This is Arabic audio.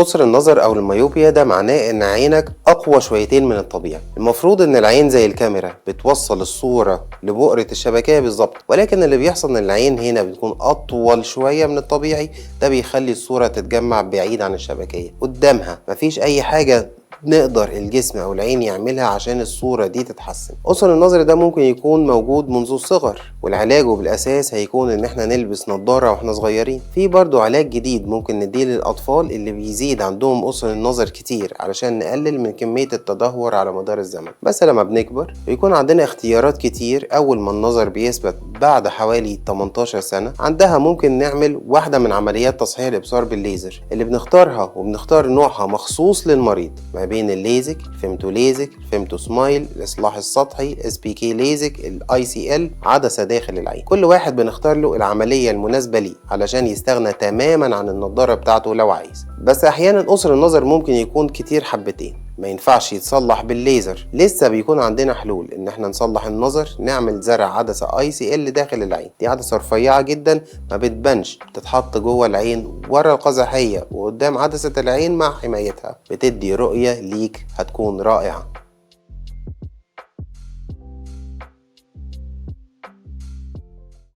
قصر النظر أو الميوبيا ده معناه إن عينك أقوى شويتين من الطبيعي. المفروض إن العين زي الكاميرا بتوصل الصورة لبؤرة الشبكية بالظبط، ولكن اللي بيحصل إن العين هنا بتكون أطول شوية من الطبيعي، ده بيخلي الصورة تتجمع بعيد عن الشبكية قدامها. مفيش أي حاجة نقدر الجسم أو العين يعملها عشان الصورة دي تتحسن. قصر النظر ده ممكن يكون موجود منذ الصغر، والعلاج بالأساس هيكون إن احنا نلبس نظارة واحنا صغيرين. في برضو علاج جديد ممكن نديه للأطفال اللي بيزيد عندهم قصر النظر كتير علشان نقلل من كمية التدهور على مدار الزمن. بس لما بنكبر بيكون عندنا اختيارات كتير. أول ما النظر بيثبت بعد حوالي 18 سنة، عندها ممكن نعمل واحدة من عمليات تصحيح الإبصار بالليزر اللي بنختارها، وبنختار نوعها مخصوص للمريض ما بين الليزك، الفيمتو ليزك، الفيمتو سمايل، الإصلاح السطحي، SPK ليزك، ICL، عدسة داخل العين. كل واحد بنختار له العملية المناسبة ليه علشان يستغنى تماما عن النضارة بتاعته لو عايز. بس أحيانا قصر النظر ممكن يكون كتير حبتين، ما ينفعش يتصلح بالليزر. لسه بيكون عندنا حلول ان احنا نصلح النظر، نعمل زرع عدسة ICL داخل العين. دي عدسة رفيعة جدا ما بتبانش، بتتحط جوه العين ورا القزحية وقدام عدسة العين مع حمايتها، بتدي رؤية ليك هتكون رائعة.